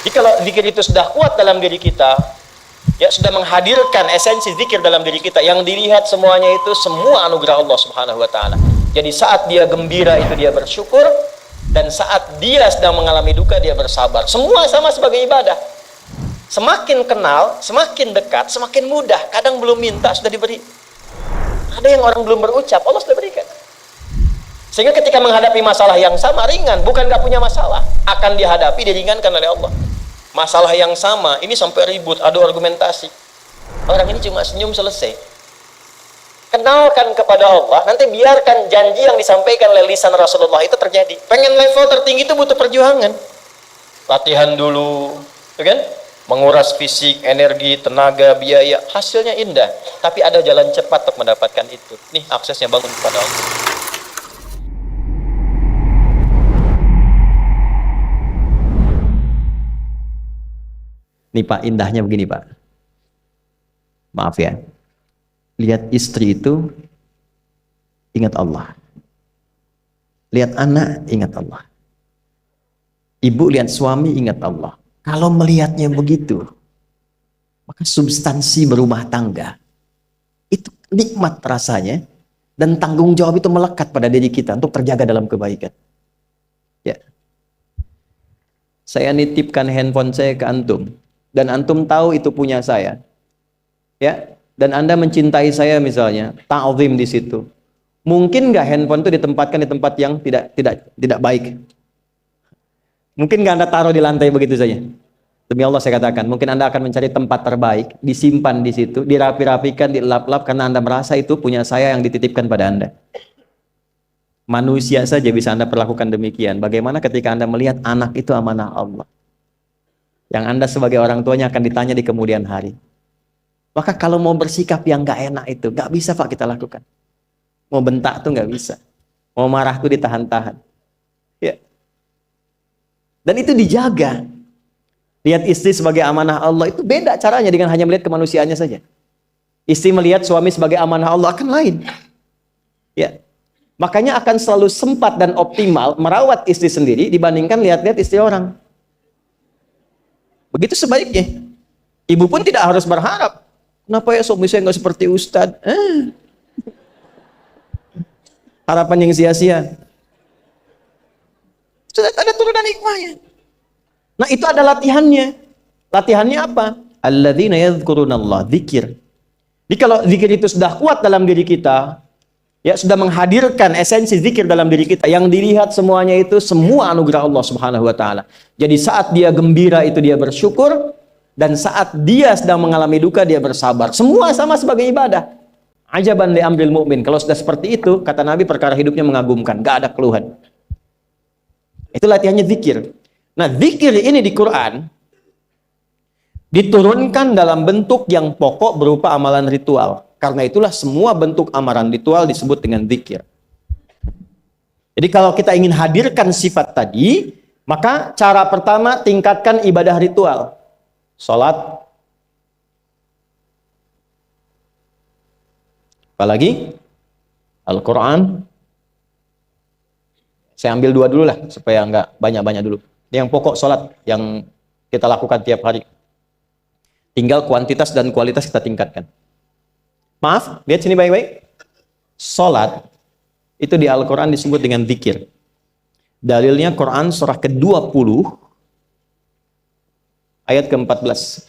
Jadi kalau zikir itu sudah kuat dalam diri kita, ya sudah menghadirkan esensi zikir dalam diri kita, yang dilihat semuanya itu semua anugerah Allah Subhanahu wa taala. Jadi saat dia gembira itu dia bersyukur, dan saat dia sedang mengalami duka dia bersabar. Semua sama sebagai ibadah. Semakin kenal, semakin dekat, semakin mudah. Kadang belum minta sudah diberi. Ada yang orang belum berucap, Allah sudah berikan. Sehingga ketika menghadapi masalah yang sama, ringan, bukan gak punya masalah, akan dihadapi, diringankan oleh Allah. Masalah yang sama, ini sampai ribut, adu argumentasi. Orang ini cuma senyum selesai. Kenalkan kepada Allah, nanti biarkan janji yang disampaikan oleh lisan Rasulullah itu terjadi. Pengen level tertinggi itu butuh perjuangan. Latihan dulu, kan? Menguras fisik, energi, tenaga, biaya, hasilnya indah. Tapi ada jalan cepat untuk mendapatkan itu. Nih aksesnya, bangun kepada Allah. Nih Pak, indahnya begini Pak. Maaf ya. Lihat istri itu, ingat Allah. Lihat anak, ingat Allah. Ibu lihat suami, ingat Allah. Kalau melihatnya begitu, maka substansi berumah tangga itu nikmat rasanya, dan tanggung jawab itu melekat pada diri kita untuk terjaga dalam kebaikan. Ya. Saya nitipkan handphone saya ke antum, dan antum tahu itu punya saya. Ya, dan Anda mencintai saya misalnya, ta'zim di situ. Mungkin nggak handphone itu ditempatkan di tempat yang tidak baik? Mungkin nggak Anda taruh di lantai begitu saja? Demi Allah saya katakan, mungkin Anda akan mencari tempat terbaik, disimpan di situ, dirapi-rapikan, dilap-lap, karena Anda merasa itu punya saya yang dititipkan pada Anda. Manusia saja bisa Anda perlakukan demikian. Bagaimana ketika Anda melihat anak itu amanah Allah, yang Anda sebagai orang tuanya akan ditanya di kemudian hari. Maka kalau mau bersikap yang gak enak itu, gak bisa Pak kita lakukan. Mau bentak tuh gak bisa. Mau marah tuh ditahan-tahan. Ya. Dan itu dijaga. Lihat istri sebagai amanah Allah itu beda caranya dengan hanya melihat kemanusiaannya saja. Istri melihat suami sebagai amanah Allah akan lain. Ya. Makanya akan selalu sempat dan optimal merawat istri sendiri dibandingkan lihat-lihat istri orang. Begitu sebaiknya. Ibu pun tidak harus berharap, kenapa ya suami saya nggak seperti Ustadz? Harapan yang sia-sia. Sudah ada turunan hikmahnya. Nah itu ada latihannya. Latihannya apa? Alladzina yadhkurunallah, zikir. Jadi kalau zikir itu sudah kuat dalam diri kita, ya sudah menghadirkan esensi zikir dalam diri kita, yang dilihat semuanya itu semua anugerah Allah Subhanahu wa taala. Jadi saat dia gembira itu dia bersyukur, dan saat dia sedang mengalami duka dia bersabar. Semua sama sebagai ibadah. Ajaban li amril mu'min. Kalau sudah seperti itu, kata Nabi, perkara hidupnya mengagumkan, gak ada keluhan. Itu latihannya zikir. Nah, zikir ini di Quran diturunkan dalam bentuk yang pokok berupa amalan ritual. Karena itulah semua bentuk amalan ritual disebut dengan zikir. Jadi kalau kita ingin hadirkan sifat tadi, maka cara pertama tingkatkan ibadah ritual. Salat. Apalagi? Al-Quran. Saya ambil dua dulu lah, supaya nggak banyak-banyak dulu. Yang pokok salat yang kita lakukan tiap hari. Tinggal kuantitas dan kualitas kita tingkatkan. Maaf, lihat sini baik-baik. Salat itu di Al-Quran disebut dengan zikir. Dalilnya Quran surah ke-20 ayat ke-14.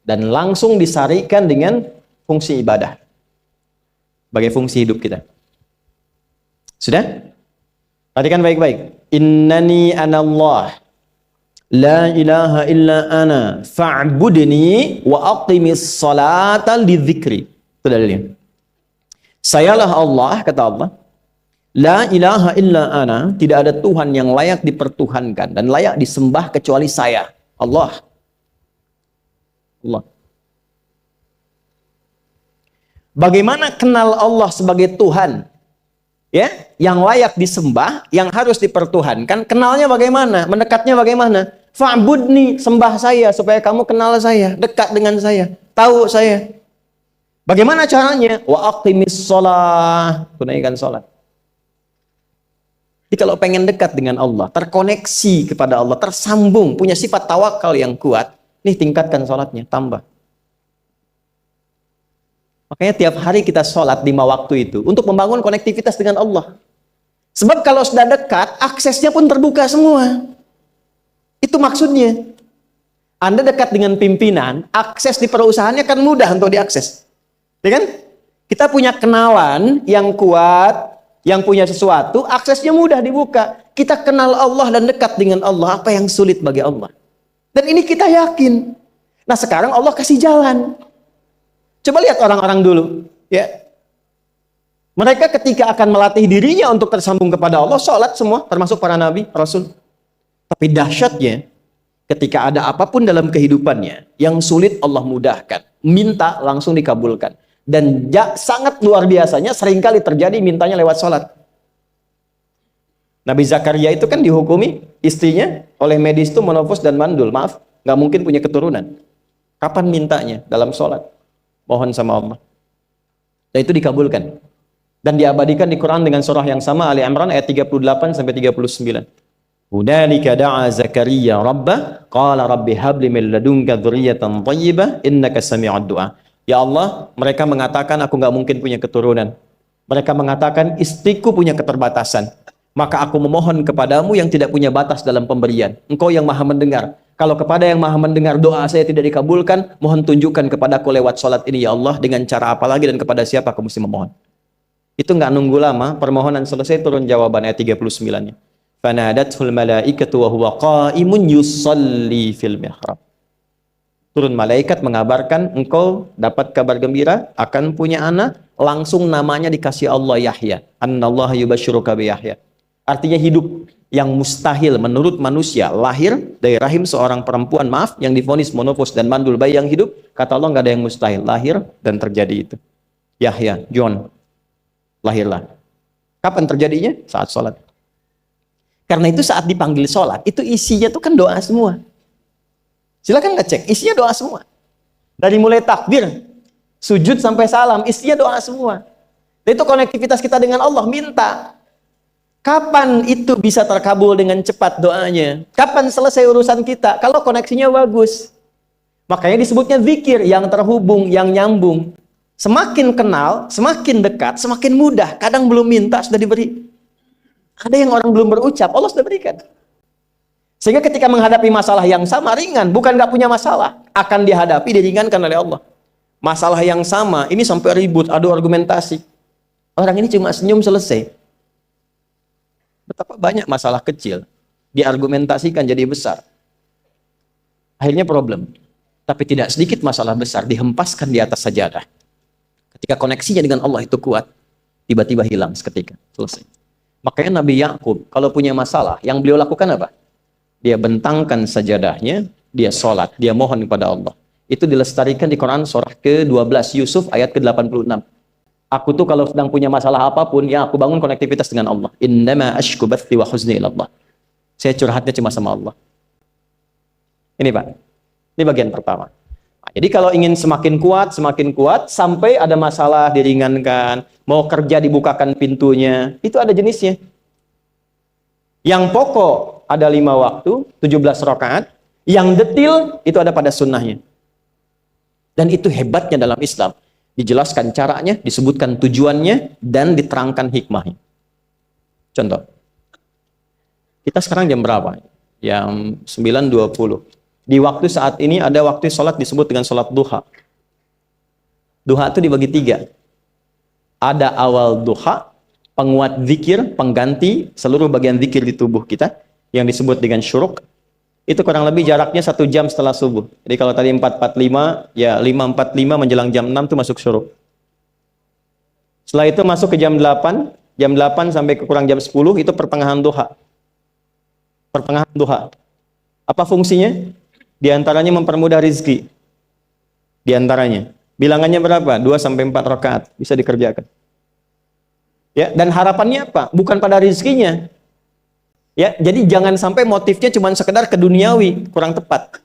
Dan langsung disarikan dengan fungsi ibadah sebagai fungsi hidup kita. Sudah? Perhatikan baik-baik. Innani anallah la ilaha illa ana fa'budni wa aqimis salata lidzikri. Itu dalilnya. Sayalah Allah, kata Allah. La ilaha illa ana, tidak ada Tuhan yang layak dipertuhankan dan layak disembah kecuali saya, Allah. Allah. Bagaimana kenal Allah sebagai Tuhan? Ya, yang layak disembah, yang harus dipertuhankan, kenalnya bagaimana? Mendekatnya bagaimana? Fa'budni, sembah saya supaya kamu kenal saya, dekat dengan saya, tahu saya. Bagaimana caranya? Wa aqimis shalah, tunaikan salat. Jadi kalau pengen dekat dengan Allah, terkoneksi kepada Allah, tersambung, punya sifat tawakal yang kuat, nih tingkatkan sholatnya, tambah. Makanya tiap hari kita sholat 5 waktu itu untuk membangun konektivitas dengan Allah. Sebab kalau sudah dekat, aksesnya pun terbuka semua. Itu maksudnya. Anda dekat dengan pimpinan, akses di perusahaannya kan mudah untuk diakses. Ya kan? Kita punya kenalan yang kuat, yang punya sesuatu, aksesnya mudah dibuka. Kita kenal Allah dan dekat dengan Allah, apa yang sulit bagi Allah. Dan ini kita yakin. Nah sekarang Allah kasih jalan. Coba lihat orang-orang dulu. Ya. Mereka ketika akan melatih dirinya untuk tersambung kepada Allah, sholat semua, termasuk para nabi, rasul. Tapi dahsyatnya, ketika ada apapun dalam kehidupannya, yang sulit Allah mudahkan. Minta langsung dikabulkan. Dan sangat luar biasanya seringkali terjadi mintanya lewat sholat. Nabi Zakaria itu kan dihukumi istrinya oleh medis itu menopause dan mandul. Maaf, nggak mungkin punya keturunan. Kapan mintanya? Dalam sholat. Mohon sama Allah. Dan itu dikabulkan. Dan diabadikan di Quran dengan surah yang sama, Ali Imran ayat 38 sampai 39. Hunalika da'a Zakaria rabbah qala rabbi habli min ladunka dzurriyyatan thayyibah innaka sami'ud du'a. Ya Allah, mereka mengatakan aku nggak mungkin punya keturunan. Mereka mengatakan istriku punya keterbatasan. Maka aku memohon kepadamu yang tidak punya batas dalam pemberian. Engkau yang maha mendengar. Kalau kepada yang maha mendengar doa saya tidak dikabulkan, mohon tunjukkan kepadaku lewat sholat ini ya Allah, dengan cara apa lagi dan kepada siapa aku mesti memohon. Itu nggak nunggu lama, permohonan selesai turun jawaban ayat 39-nya. Fanadathul malaikatu wa huwa qa'imun yusalli fil mihrab. Turun malaikat mengabarkan engkau dapat kabar gembira akan punya anak, langsung namanya dikasih Allah Yahya. Annallaha yubasyiruka bi Yahya. Artinya hidup yang mustahil menurut manusia, lahir dari rahim seorang perempuan, maaf, yang divonis monopause dan mandul, bayi yang hidup, kata Allah nggak ada yang mustahil, lahir dan terjadi itu. Yahya, John, lahirlah. Kapan terjadinya? Saat sholat. Karena itu saat dipanggil sholat, itu isinya tuh kan doa semua. Silakan ngecek, isinya doa semua. Dari mulai takbir, sujud sampai salam, isinya doa semua. Dan itu konektivitas kita dengan Allah, minta. Kapan itu bisa terkabul dengan cepat doanya? Kapan selesai urusan kita? Kalau koneksinya bagus. Makanya disebutnya zikir, yang terhubung, yang nyambung. Semakin kenal, semakin dekat, semakin mudah. Kadang belum minta, sudah diberi. Ada yang orang belum berucap, Allah sudah berikan. Sehingga ketika menghadapi masalah yang sama, ringan, bukan nggak punya masalah, akan dihadapi, diringankan oleh Allah. Masalah yang sama, ini sampai ribut, adu argumentasi. Orang ini cuma senyum selesai. Betapa banyak masalah kecil, diargumentasikan jadi besar. Akhirnya problem. Tapi tidak sedikit masalah besar, dihempaskan di atas sajadah. Ketika koneksinya dengan Allah itu kuat, tiba-tiba hilang seketika, selesai. Makanya Nabi Yakub, kalau punya masalah, yang beliau lakukan apa? Dia bentangkan sajadahnya, dia sholat, dia mohon kepada Allah. Itu dilestarikan di Quran surah ke-12 Yusuf ayat ke-86. Aku tuh kalau sedang punya masalah apapun, ya aku bangun konektivitas dengan Allah. Innama ashku bathi wa huzni ilallah. Saya curhatnya cuma sama Allah. Ini Pak, ini bagian pertama. Nah, jadi kalau ingin semakin kuat, sampai ada masalah diringankan, mau kerja dibukakan pintunya, itu ada jenisnya. Yang pokok ada 5 waktu, 17 rakaat. Yang detil itu ada pada sunnahnya. Dan itu hebatnya dalam Islam. Dijelaskan caranya, disebutkan tujuannya, dan diterangkan hikmahnya. Contoh. Kita sekarang jam berapa? Jam 9.20. Di waktu saat ini ada waktu sholat disebut dengan sholat duha. Duha itu dibagi 3. Ada awal duha, penguat zikir, pengganti seluruh bagian zikir di tubuh kita, yang disebut dengan syuruk. Itu kurang lebih jaraknya 1 jam setelah subuh. Jadi kalau tadi 4.45, ya 5.45 menjelang jam 6 itu masuk syuruk. Setelah itu masuk ke jam 8 sampai ke kurang jam 10 itu pertengahan duha. Pertengahan duha. Apa fungsinya? Di antaranya mempermudah rizki. Di antaranya. Bilangannya berapa? 2 sampai 4 rakaat bisa dikerjakan. Ya, dan harapannya apa? Bukan pada rizkinya. Ya, jadi jangan sampai motifnya cuma sekedar ke duniawi, kurang tepat.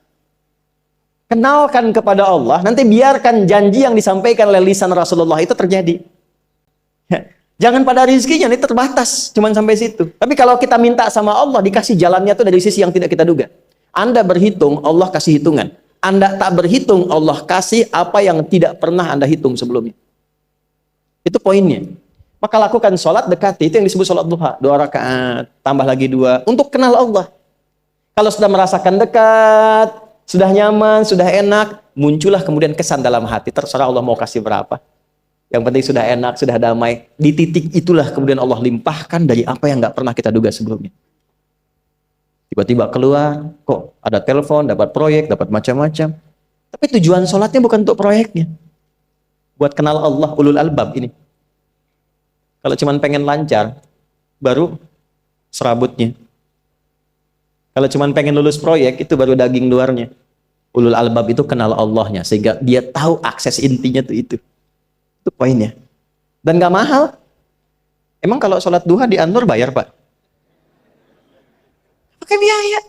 Kenalkan kepada Allah, nanti biarkan janji yang disampaikan oleh lisan Rasulullah itu terjadi. Ya, Jangan pada rizkinya, ini terbatas, cuman sampai situ. Tapi kalau kita minta sama Allah, dikasih jalannya tuh dari sisi yang tidak kita duga. Anda berhitung, Allah kasih hitungan. Anda tak berhitung, Allah kasih apa yang tidak pernah Anda hitung sebelumnya. Itu poinnya. Maka lakukan sholat dekati, itu yang disebut sholat duha. 2 rakaat, tambah lagi 2, untuk kenal Allah. Kalau sudah merasakan dekat, sudah nyaman, sudah enak, muncullah kemudian kesan dalam hati. Terserah Allah mau kasih berapa. Yang penting sudah enak, sudah damai. Di titik itulah kemudian Allah limpahkan dari apa yang nggak pernah kita duga sebelumnya. Tiba-tiba keluar, kok ada telepon, dapat proyek, dapat macam-macam. Tapi tujuan sholatnya bukan untuk proyeknya. Buat kenal Allah, ulul albab ini. Kalau cuma pengen lancar, baru serabutnya. Kalau cuma pengen lulus proyek, itu baru daging luarnya. Ulul albab itu kenal Allahnya, sehingga dia tahu akses intinya tuh itu. Itu poinnya. Dan gak mahal. Emang kalau sholat duha di An-Nur bayar, Pak? Pakai biaya.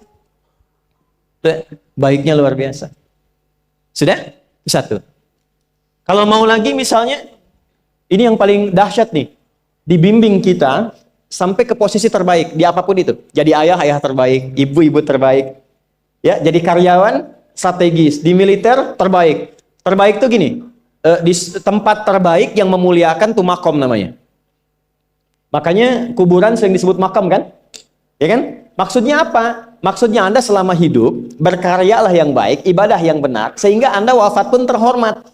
Baiknya luar biasa. Sudah? Satu. Kalau mau lagi misalnya, ini yang paling dahsyat nih. Dibimbing kita sampai ke posisi terbaik di apapun itu. Jadi ayah terbaik, ibu terbaik. Ya, jadi karyawan strategis, di militer terbaik. Terbaik tuh gini. Di tempat terbaik yang memuliakan tuh makom namanya. Makanya kuburan sering disebut makam kan? Ya kan? Maksudnya apa? Maksudnya Anda selama hidup berkaryalah yang baik, ibadah yang benar, sehingga Anda wafat pun terhormat.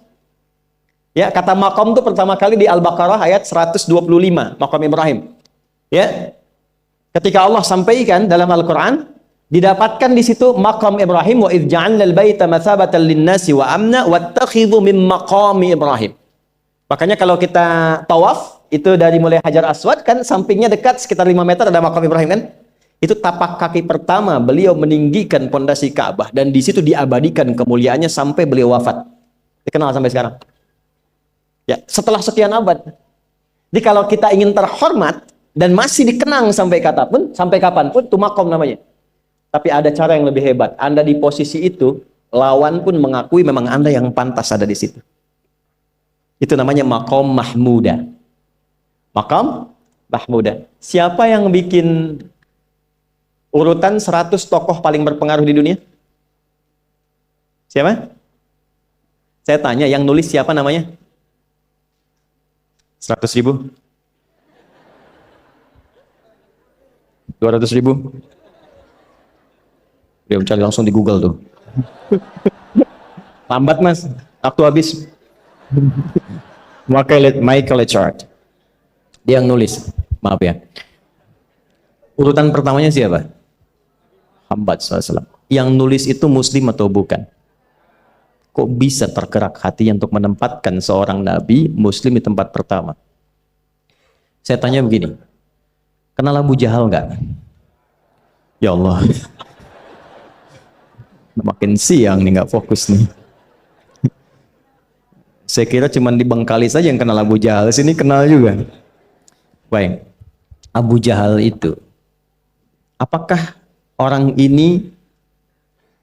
Ya, kata makom itu pertama kali di Al-Baqarah ayat 125, makom Ibrahim. Ya. Ketika Allah sampaikan dalam Al-Qur'an, didapatkan di situ maqam Ibrahim, wa idz ja'alna al-baita mathabatan lin-nasi wa amna wattakhidhu min maqami Ibrahim. Makanya kalau kita tawaf itu dari mulai Hajar Aswad kan sampingnya dekat sekitar 5 meter ada maqam Ibrahim kan? Itu tapak kaki pertama beliau meninggikan pondasi Ka'bah dan di situ diabadikan kemuliaannya sampai beliau wafat. Dikenal sampai sekarang. Ya, setelah sekian abad. Jadi kalau kita ingin terhormat dan masih dikenang sampai kapanpun itu maqam namanya. Tapi ada cara yang lebih hebat. Anda di posisi itu, lawan pun mengakui memang Anda yang pantas ada di situ. Itu namanya maqam mahmuda. Maqam mahmuda. Siapa yang bikin urutan 100 tokoh paling berpengaruh di dunia? Siapa? Saya tanya, yang nulis siapa namanya? 100.000? 200.000? Dia mencari langsung di Google tuh. Lambat mas, waktu habis. Michael Chart. Dia yang nulis, maaf ya. Urutan pertamanya siapa? Muhammad SAW. Yang nulis itu muslim atau bukan? Kok bisa tergerak hatinya untuk menempatkan seorang nabi muslim di tempat pertama? Saya tanya begini, kenal Abu Jahal nggak? Ya Allah. Makin siang nih nggak fokus nih. Saya kira cuma di Bengkali saja yang kenal Abu Jahal, sini kenal juga. Baik, Abu Jahal itu, apakah orang ini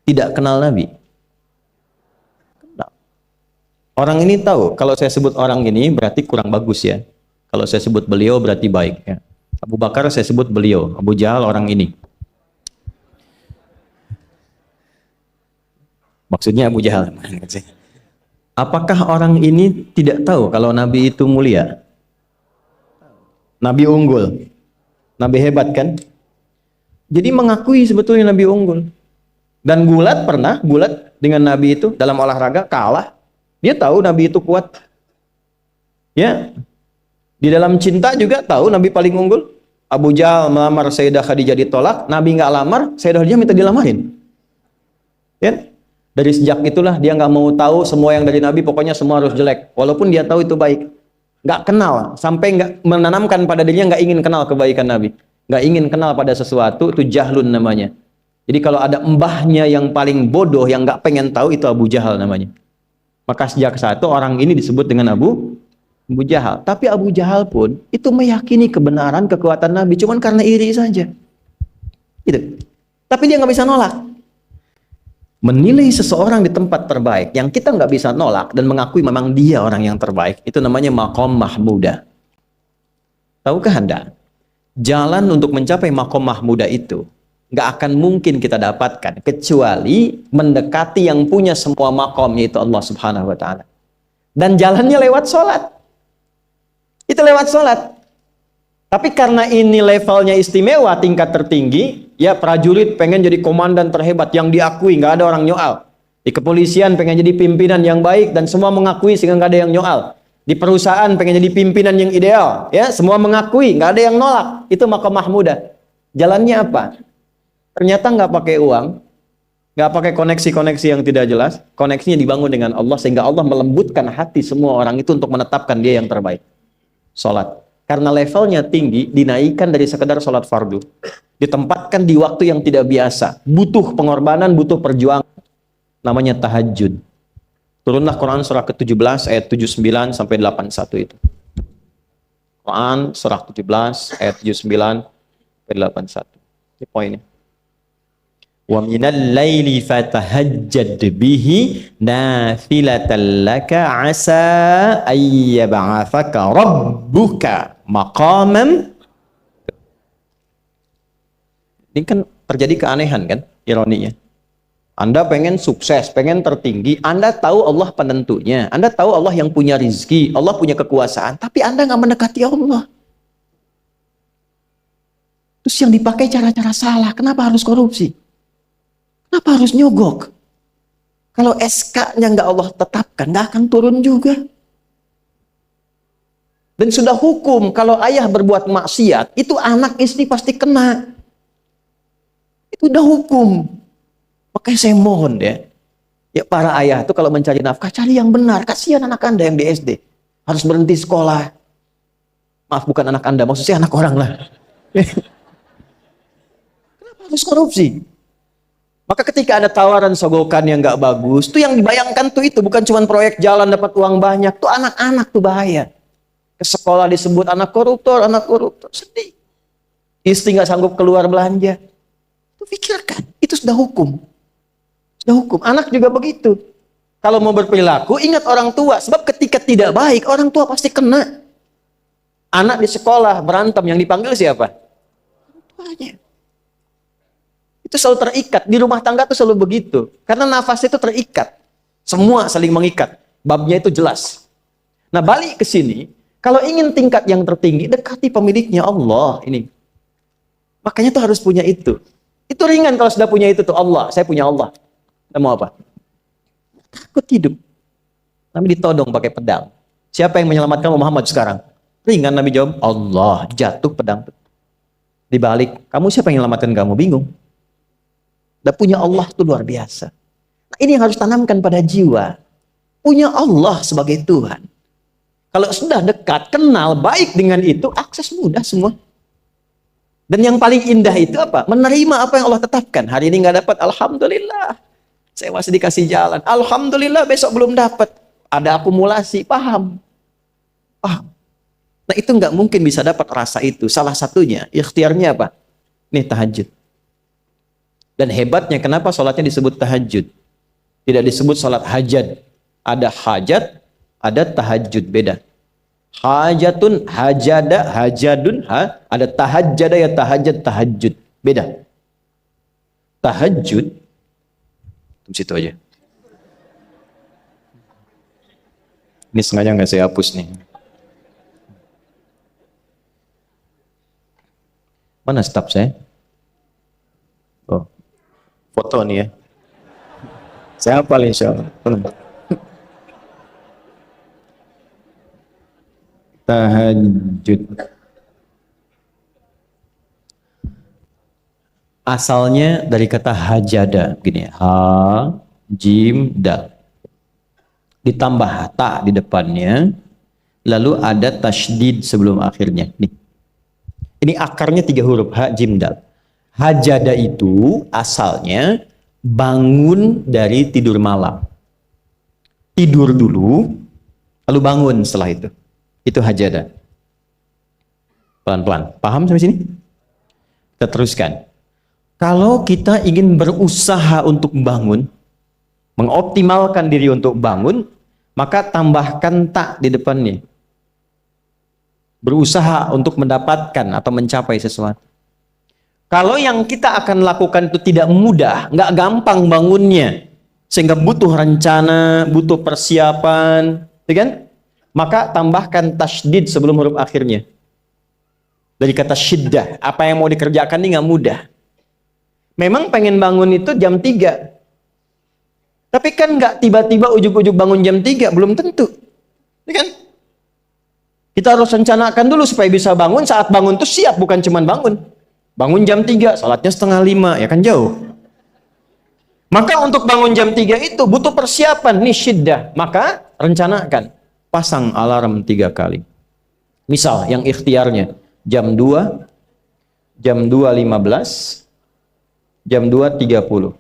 tidak kenal Nabi? Kenal. Orang ini tahu, kalau saya sebut orang ini berarti kurang bagus ya. Kalau saya sebut beliau berarti baik ya. Abu Bakar saya sebut beliau, Abu Jahal orang ini. Maksudnya Abu Jahal. Apakah orang ini tidak tahu kalau Nabi itu mulia? Nabi unggul. Nabi hebat kan? Jadi mengakui sebetulnya Nabi unggul. Dan gulat dengan Nabi itu dalam olahraga kalah. Dia tahu Nabi itu kuat. Ya. Di dalam cinta juga tahu Nabi paling unggul. Abu Jahal melamar Sayyidah Khadijah ditolak, Nabi nggak lamar, Sayyidah Khadijah minta dilamarin. Ya. Dari sejak itulah dia nggak mau tahu semua yang dari Nabi, pokoknya semua harus jelek. Walaupun dia tahu itu baik. Nggak kenal, sampai nggak menanamkan pada dirinya nggak ingin kenal kebaikan Nabi. Nggak ingin kenal pada sesuatu, itu jahlun namanya. Jadi kalau ada mbahnya yang paling bodoh, yang nggak pengen tahu, itu Abu Jahal namanya. Maka sejak saat itu orang ini disebut dengan Abu Jahal. Tapi Abu Jahal pun itu meyakini kebenaran, kekuatan Nabi, cuman karena iri saja. Gitu. Tapi dia nggak bisa nolak. Menilai seseorang di tempat terbaik yang kita nggak bisa nolak dan mengakui memang dia orang yang terbaik, itu namanya maqam mahmuda. Tahukah Anda, jalan untuk mencapai makom mahmudah itu nggak akan mungkin kita dapatkan kecuali mendekati yang punya semua makom, yaitu Allah Subhanahu wa Ta'ala. Dan jalannya lewat sholat. Itu lewat sholat. Tapi karena ini levelnya istimewa, tingkat tertinggi, ya prajurit pengen jadi komandan terhebat yang diakui, nggak ada orang nyoal. Di kepolisian pengen jadi pimpinan yang baik dan semua mengakui sehingga nggak ada yang nyoal. Di perusahaan pengen jadi pimpinan yang ideal, ya semua mengakui, nggak ada yang nolak. Itu makom mahmudah. Jalannya apa? Ternyata nggak pakai uang, nggak pakai koneksi-koneksi yang tidak jelas. Koneksinya dibangun dengan Allah sehingga Allah melembutkan hati semua orang itu untuk menetapkan dia yang terbaik. Sholat. Karena levelnya tinggi, dinaikkan dari sekedar sholat fardu. Ditempatkan di waktu yang tidak biasa. Butuh pengorbanan, butuh perjuangan. Namanya tahajud. Turunlah Quran surah ke-17 ayat 79 sampai 81 itu. Quran surah 17 ayat 79 sampai 81. Ini poinnya. Wa minal laili fatahajjad bihi nafilatan laka asa ayyab'athaka rabbuka maqaman. Ini kan terjadi keanehan kan, ironinya. Anda pengen sukses, pengen tertinggi, Anda tahu Allah penentunya, Anda tahu Allah yang punya rizki, Allah punya kekuasaan, tapi Anda nggak mendekati Allah. Terus yang dipakai cara-cara salah, kenapa harus korupsi? Kenapa harus nyogok? Kalau SK-nya nggak Allah tetapkan, nggak akan turun juga. Dan sudah hukum, kalau ayah berbuat maksiat, itu anak istri pasti kena. Itu udah hukum. Makanya saya mohon ya para ayah itu kalau mencari nafkah, cari yang benar. Kasihan anak Anda yang di SD. Harus berhenti sekolah. Maaf, bukan anak Anda, maksudnya anak orang lah. Kenapa harus korupsi? Maka ketika ada tawaran sogokan yang nggak bagus, tuh yang dibayangkan tuh itu bukan cuma proyek jalan dapat uang banyak, tuh anak-anak tuh bahaya. Ke sekolah disebut anak koruptor, sedih. Istri nggak sanggup keluar belanja. Tuh pikirkan, itu sudah hukum. Sudah hukum. Anak juga begitu. Kalau mau berperilaku, ingat orang tua. Sebab ketika tidak baik, orang tua pasti kena. Anak di sekolah berantem, yang dipanggil siapa? Orang tuanya. Itu selalu terikat. Di rumah tangga itu selalu begitu. Karena nafas itu terikat. Semua saling mengikat. Babnya itu jelas. Nah, balik ke sini. Kalau ingin tingkat yang tertinggi, dekati pemiliknya Allah. Ini. Makanya tuh harus punya itu. Itu ringan kalau sudah punya itu tuh Allah. Saya punya Allah. Kita mau apa? Takut hidup. Nabi ditodong pakai pedang. Siapa yang menyelamatkan Muhammad sekarang? Ringan Nabi jawab, Allah. Jatuh pedang. Dibalik, kamu siapa yang menyelamatkan kamu? Bingung. Udah punya Allah itu luar biasa. Nah, ini yang harus tanamkan pada jiwa. Punya Allah sebagai Tuhan. Kalau sudah dekat, kenal, baik dengan itu, akses mudah semua. Dan yang paling indah itu apa? Menerima apa yang Allah tetapkan. Hari ini nggak dapat, alhamdulillah. Saya masih dikasih jalan. Alhamdulillah, besok belum dapat. Ada akumulasi, paham. Paham. Nah, itu nggak mungkin bisa dapat rasa itu. Salah satunya, ikhtiarnya apa? Nih, tahajud. Dan hebatnya, kenapa sholatnya disebut tahajud? Tidak disebut sholat hajat. Ada hajat, ada tahajud, beda. Hajatun, hajada, hajadun, ada tahajjada ya tahajjud, tahajud. Beda. Tahajud, di situ aja. Ini sengaja nggak saya hapus nih. Mana staf saya? Oh, foto nih ya. Saya hafal insya Allah. Tahajud. Asalnya dari kata hajada, begini, ha, jim, dal. Ditambah ta di depannya, lalu ada tasydid sebelum akhirnya. Nih. Ini akarnya 3 huruf, ha, jim, dal. Hajada itu asalnya bangun dari tidur malam. Tidur dulu, lalu bangun setelah itu. Itu hajada. Pelan-pelan. Paham sampai sini? Kita teruskan. Kalau kita ingin berusaha untuk bangun, mengoptimalkan diri untuk bangun, maka tambahkan tak di depannya. berusaha untuk mendapatkan atau mencapai sesuatu. Kalau yang kita akan lakukan itu tidak mudah, nggak gampang bangunnya, sehingga butuh rencana, butuh persiapan, ya kan? Maka tambahkan tasydid sebelum huruf akhirnya. Dari kata syiddah, apa yang mau dikerjakan ini nggak mudah. Memang pengen bangun itu jam 3. Tapi kan nggak tiba-tiba ujuk-ujuk bangun jam 3, belum tentu. Ya kan? Kita harus rencanakan dulu supaya bisa bangun, saat bangun itu siap, bukan cuma bangun. Bangun jam 3, salatnya 4:30, ya kan jauh. Maka untuk bangun jam 3 itu butuh persiapan, nih syiddah. Maka rencanakan, pasang alarm 3 kali. Misal yang ikhtiarnya jam 2, jam 2.15, jam 2.30.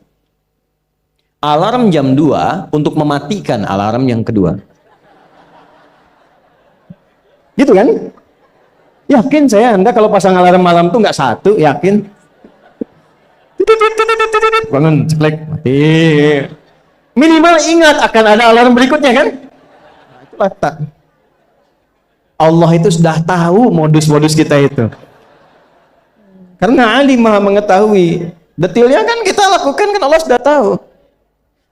Alarm jam 2 untuk mematikan alarm yang kedua. Gitu kan? Yakin saya Anda kalau pasang alarm malam tuh nggak satu, yakin? Bangun, ceklek, mati. Minimal ingat akan ada alarm berikutnya kan? Itulah tak. Allah itu sudah tahu modus-modus kita itu. Karena alim maha mengetahui. Detailnya kan kita lakukan kan Allah sudah tahu.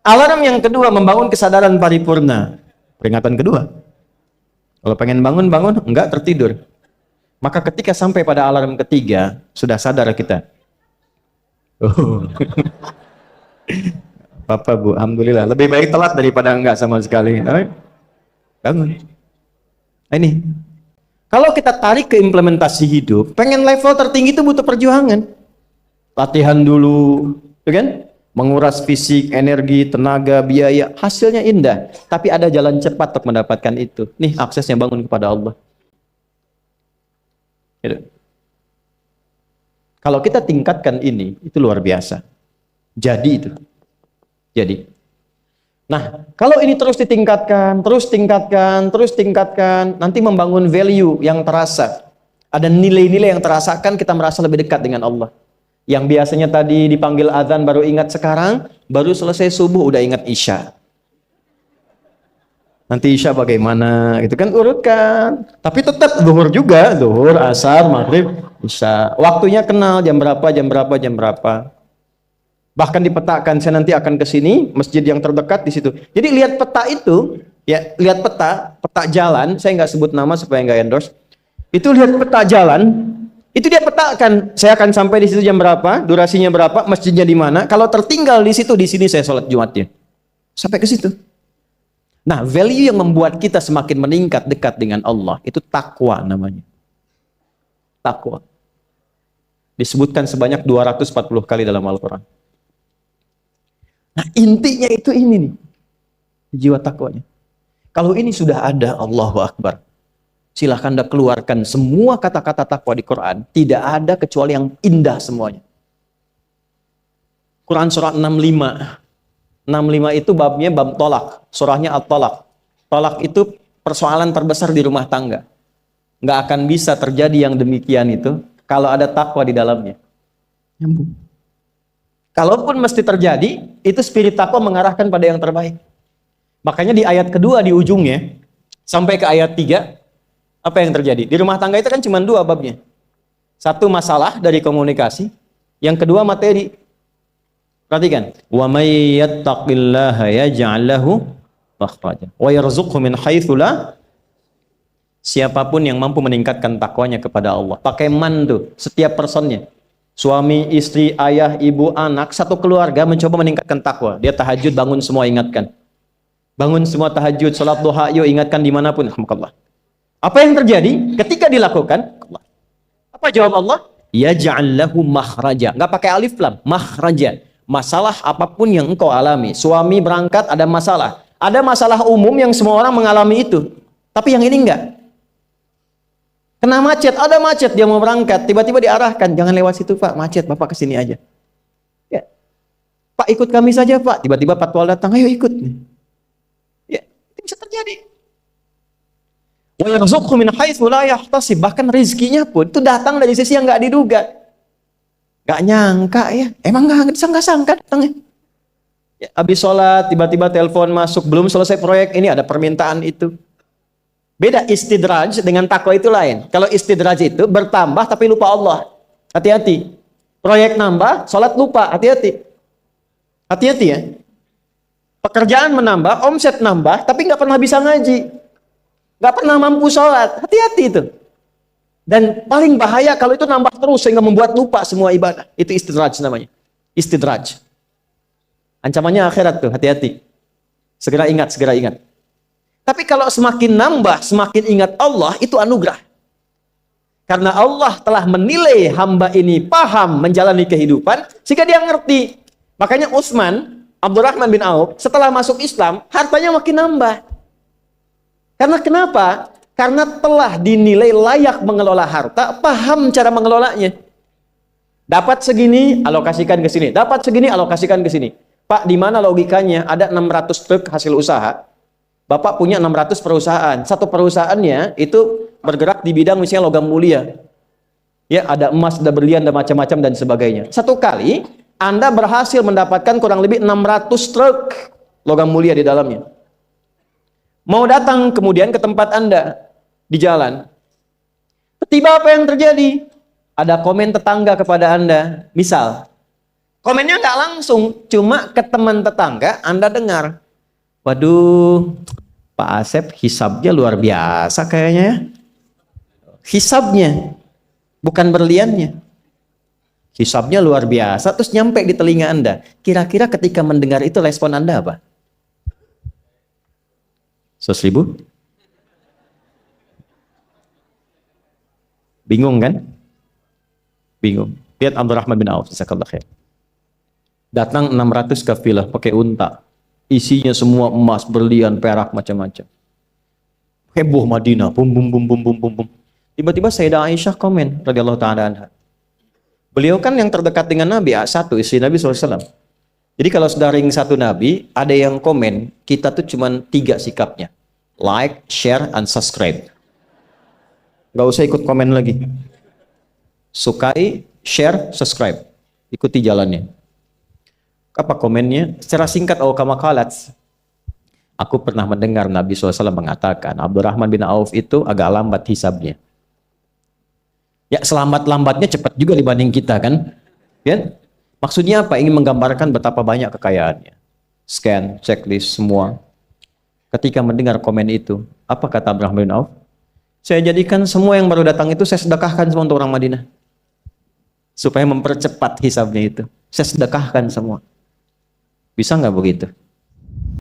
Alarm yang kedua membangun kesadaran paripurna. Peringatan kedua. Kalau pengen bangun, enggak tertidur. Maka ketika sampai pada alarm ketiga, sudah sadar kita. Oh. Bapak, Bu, alhamdulillah. Lebih baik telat daripada enggak sama sekali. Bangun. Ini. Kalau kita tarik ke implementasi hidup, pengen level tertinggi itu butuh perjuangan. Latihan dulu, kan? Menguras fisik, energi, tenaga, biaya, hasilnya indah. Tapi ada jalan cepat untuk mendapatkan itu. Nih aksesnya bangun kepada Allah. Gitu. Kalau kita tingkatkan ini, itu luar biasa. Jadi itu. Jadi. Nah, kalau ini terus ditingkatkan, nanti membangun value yang terasa. Ada nilai-nilai yang terasakan, kita merasa lebih dekat dengan Allah. Yang biasanya tadi dipanggil azan baru ingat sekarang, baru selesai subuh udah ingat isya. Nanti isya bagaimana, gitu kan urutkan. Tapi tetap zuhur juga, zuhur, asar, maghrib, isya. Waktunya kenal jam berapa. Bahkan dipetakan, saya nanti akan ke sini, masjid yang terdekat di situ. Jadi lihat peta itu, ya lihat peta jalan. Saya nggak sebut nama supaya nggak endorse. Itu lihat peta jalan. Itu dia petakan, saya akan sampai di situ jam berapa, durasinya berapa, masjidnya di mana. Kalau tertinggal di situ, di sini saya sholat Jumatnya. Sampai ke situ. Nah, value yang membuat kita semakin meningkat dekat dengan Allah, itu takwa namanya. Takwa. Disebutkan sebanyak 240 kali dalam Al-Quran. Nah, intinya itu ini nih. Jiwa takwanya. Kalau ini sudah ada, Allahu Akbar. Silahkan Anda keluarkan semua kata-kata takwa di Quran. Tidak ada kecuali yang indah semuanya. Quran surah 65. 65 itu babnya bab tolak. Surahnya at-tolak. Tolak itu persoalan terbesar di rumah tangga. Nggak akan bisa terjadi yang demikian itu kalau ada takwa di dalamnya. Nyambung. Kalaupun mesti terjadi, itu spirit takwa mengarahkan pada yang terbaik. Makanya di ayat kedua di ujungnya, sampai ke ayat 3, apa yang terjadi? Di rumah tangga itu kan cuma 2 babnya. Satu masalah dari komunikasi, yang kedua materi. Perhatikan, wa may yattaqillaha yaj'al lahu makhraja wa yarzuqhu min haitsu la. Siapapun yang mampu meningkatkan takwanya kepada Allah, pakai man tuh, setiap personnya. Suami, istri, ayah, ibu, anak, satu keluarga mencoba meningkatkan takwa. Dia tahajud, bangun semua ingatkan. Bangun semua tahajud, salat duha, yuk ingatkan dimanapun. Alhamdulillah. Apa yang terjadi ketika dilakukan? Apa jawab Allah? Yaj'al lahu makhraja. Enggak pakai alif lam, makhraja. Masalah apapun yang engkau alami. Suami berangkat ada masalah. Ada masalah umum yang semua orang mengalami itu. Tapi yang ini enggak. Kena macet, ada macet, dia mau berangkat. Tiba-tiba diarahkan, jangan lewat situ Pak, macet, Bapak kesini aja. Ya. Pak ikut kami saja Pak. Tiba-tiba patwal datang, ayo ikut. Ya, itu bisa terjadi. Wa yarzuqhu min haitsu la yahtasib. Bahkan rezekinya pun itu datang dari sisi yang enggak diduga. Gak nyangka ya, emang gak sangka datangnya. Ya, habis sholat, tiba-tiba telepon masuk, belum selesai proyek, ini ada permintaan itu. Beda istidraj dengan takwa itu lain. Kalau istidraj itu bertambah tapi lupa Allah. Hati-hati. Proyek nambah, sholat lupa. Hati-hati. Hati-hati ya. Pekerjaan menambah, omset nambah, tapi nggak pernah bisa ngaji. Nggak pernah mampu sholat. Hati-hati itu. Dan paling bahaya kalau itu nambah terus sehingga membuat lupa semua ibadah. Itu istidraj namanya. Istidraj. Ancamannya akhirat tuh, hati-hati. Segera ingat, segera ingat. Tapi kalau semakin nambah, semakin ingat Allah, itu anugerah. Karena Allah telah menilai hamba ini paham menjalani kehidupan, sehingga dia ngerti. Makanya Utsman, Abdurrahman bin Auf, setelah masuk Islam, hartanya makin nambah. Karena kenapa? Karena telah dinilai layak mengelola harta, paham cara mengelolanya. Dapat segini, alokasikan ke sini. Dapat segini, alokasikan ke sini. Pak, di mana logikanya ada 600 truk hasil usaha? Bapak punya 600 perusahaan. Satu perusahaannya itu bergerak di bidang misalnya logam mulia. Ya, ada emas, ada berlian, ada macam-macam dan sebagainya. Satu kali Anda berhasil mendapatkan kurang lebih 600 truk logam mulia di dalamnya. Mau datang kemudian ke tempat Anda di jalan. Tiba apa yang terjadi? Ada komen tetangga kepada Anda. Misal, komennya nggak langsung, cuma ke teman tetangga Anda dengar. Waduh, Pak Asep hisabnya luar biasa kayaknya ya. Hisabnya, bukan berliannya. Hisabnya luar biasa, terus nyampe di telinga Anda. Kira-kira ketika mendengar itu respon Anda apa? 100.000? Bingung kan? Bingung. Lihat Abdurrahman bin Auf, jazakallahu khair. Datang 600 kafilah pakai unta. Isinya semua emas, berlian, perak, macam-macam. Heboh Madinah, bum bum bum bum bum bum bum. Tiba-tiba Sayyidah Aisyah komen radhiyallahu taala anha. Beliau kan yang terdekat dengan Nabi, satu istri Nabi SAW. Jadi kalau sudah ring satu Nabi, ada yang komen, kita tuh cuma 3 sikapnya. Like, share, and subscribe. Gak usah ikut komen lagi. Sukai, share, subscribe. Ikuti jalannya. Apa komennya? Secara singkat, kama qalat. Aku pernah mendengar Nabi SAW mengatakan, Abdurrahman bin Auf itu agak lambat hisabnya. Ya, selamat-lambatnya cepat juga dibanding kita kan? Ya? Maksudnya apa? Ingin menggambarkan betapa banyak kekayaannya. Scan, checklist, semua. Ketika mendengar komen itu, apa kata Abdurrahman bin Auf? Saya jadikan semua yang baru datang itu saya sedekahkan semua untuk orang Madinah. Supaya mempercepat hisabnya itu. Saya sedekahkan semua. Bisa nggak begitu?